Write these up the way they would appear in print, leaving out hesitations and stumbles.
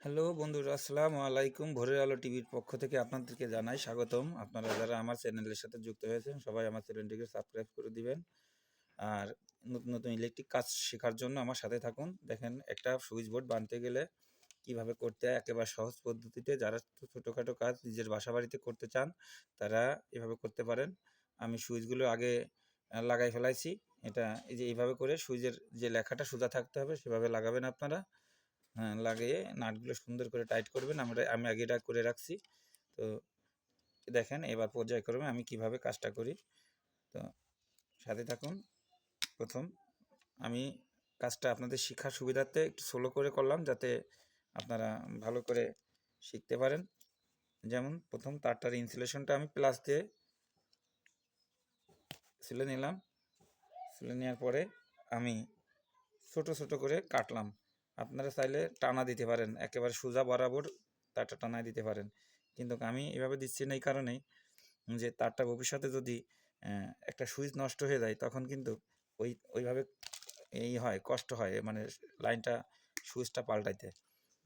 Hello বন্ধুরা, আসসালামু আলাইকুম। ভোরের আলো টিভির পক্ষ থেকে আপনাদেরকে জানাই স্বাগতম। আপনারা যারা আমার চ্যানেলের সাথে যুক্ত হয়েছেন সবাই আমার চ্যানেলটিকে সাবস্ক্রাইব করে দিবেন। আর নতুন নতুন ইলেকট্রিক কাজ শেখার জন্য আমার সাথে থাকুন। দেখেন, একটা সুইচ বোর্ড বানতে গেলে কিভাবে করতে হয় একেবারে সহজ পদ্ধতিতে। যারা ছোটোখাটো কাজ নিজের বাসা বাড়িতে করতে চান তারা এভাবে করতে পারেন। আমি সুইচগুলো আগে লাগাই ফেলাইছি। এটা এই যে এইভাবে করে সুইচের যে লেখাটা সোজা থাকতে হবে সেভাবে লাগাবেন আপনারা। হ্যাঁ, লাগিয়ে নাটগুলো সুন্দর করে টাইট করবেন। আমি আগে এটা করে রাখছি। তো দেখেন, এবার পর্যায়ক্রমে আমি কিভাবে কাজটা করি। তো সাথে থাকুন। প্রথম আমি কাজটা আপনাদের শেখার সুবিধার্থে একটু স্লো করে করলাম, যাতে আপনারা ভালো করে শিখতে পারেন। যেমন প্রথম তারটার ইনসুলেশনটা আমি প্লাস দিয়ে সিলে নিলাম। সিলে নেওয়ার পরে আমি ছোট ছোট করে কাটলাম। আপনারা চাইলে টানা দিতে পারেন, একেবারে সোজা বরাবর তারটা টানায় দিতে পারেন, কিন্তু আমি এভাবে দিচ্ছি না এই কারণেই যে তারটা ভবিষ্যতে যদি একটা সুইচ নষ্ট হয়ে যায় তখন কিন্তু ওইভাবে এই হয়, কষ্ট হয়, মানে লাইনটা সুইচটা পাল্টাইতে।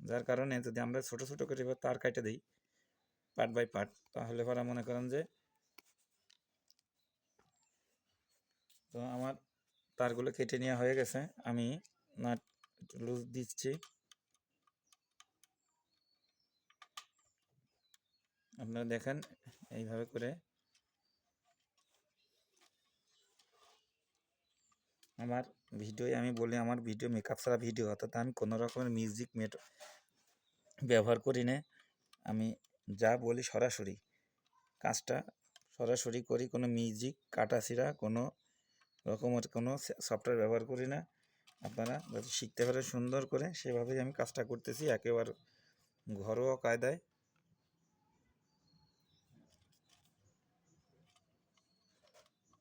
যার কারণে যদি আমরা ছোট ছোট করে এবার তার কাটে দিই পার্ট বাই পার্ট, তাহলে পরে মনে করেন যে তো আমার তারগুলো কেটে নেওয়া হয়ে গেছে। আমি নাট লুজ দিচ্ছি। আপনারা দেখেন এইভাবে করে আমার আমি বলি আমার ভিডিও মেকআপ ছাড়া ভিডিও, অর্থাৎ আমি কোনো রকমের মিউজিক ব্যবহার করি না। আমি যা বলি সরাসরি কাজটা সরাসরি করি, কোনো মিউজিক কাটাছিড়া কোনো রকমের কোনো সফটওয়্যার ব্যবহার করি না। আপনারা যাতে শিখতে পারে সুন্দর করে সেভাবেই আমি কাজটা করতেছি, একেবারে ঘরোয়া কায়দায়।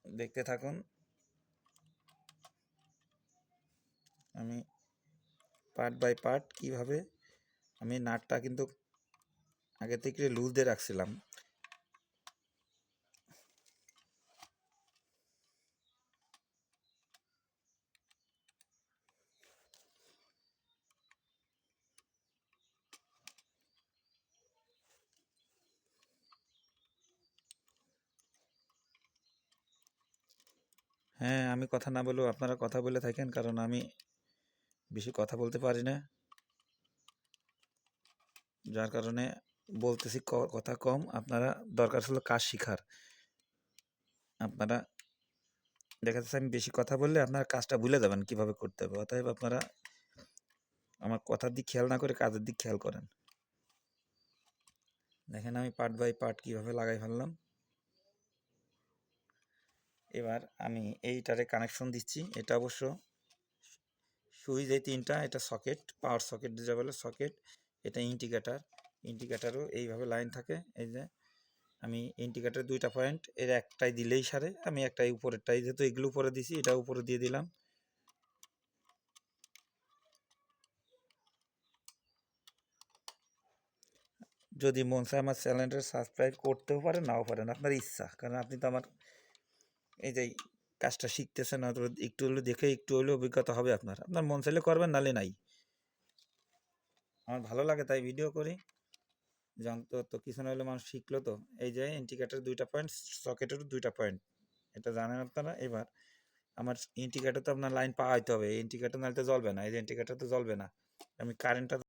দেখতে থাকুন। আমি পার্ট বাই পার্ট কিভাবে আমি নাটটা কিন্তু আগে থেকে লুজ দিয়ে রাখছিলাম। হ্যাঁ, আমি কথা না বলেও আপনারা কথা বলে থাকেন, কারণ আমি বেশি কথা বলতে পারি না, যার কারণে বলতেছি কথা কম। আপনারা দরকার ছিল কাজ শিখার। আপনারা দেখা যাচ্ছে আমি বেশি কথা বললে আপনারা কাজটা ভুলে যাবেন কিভাবে করতে হবে। অতএব আপনারা আমার কথার দিক খেয়াল না করে কাজের দিক খেয়াল করেন। দেখেন আমি পার্ট বাই পার্ট কিভাবে লাগাই ফেললাম। এবার আমি এইটারে কানেকশন দিচ্ছি। এটা অবশ্য সুইচ এই তিনটা, এটা সকেট, পাওয়ার সকেট যেটা বলে সকেট। এটা ইন্ডিকেটারও এইভাবে লাইন থাকে। এই যে আমি ইন্ডিকেটার দুইটা পয়েন্ট, এর একটাই দিলেই সারে। আমি একটাই উপরেরটাই, যেহেতু এগুলো উপরে দিছি এটা উপরে দিয়ে দিলাম। যদি মন চায় আমার চ্যানেলটা সাবস্ক্রাইব করতেও পারেন, নাও পারেন, আপনার ইচ্ছা। কারণ আপনি তো আমার এই যে কাজটা শিখতেছেন, হয়তো একটু হলেও দেখে একটু হলেও অভিজ্ঞতা হবে আপনার। আপনার মন চাইলে করবেন, নালে নাই। আমার ভালো লাগে তাই ভিডিও করি। জানতো তো কিছু না হলে মানুষ শিখলো তো। এই যে ইন্ডিকেটার দুইটা পয়েন্ট, সকেটেরও দুইটা পয়েন্ট, এটা জানেন আপনারা। এবার আমার ইন্ডিকেটার তো আপনার লাইন পাওয়া হইতে হবে, ইন্ডিকেটার নাহলে তো জ্বলবে না। এই যে ইন্ডিকেটার তো জ্বলবে না, আমি কারেন্টটা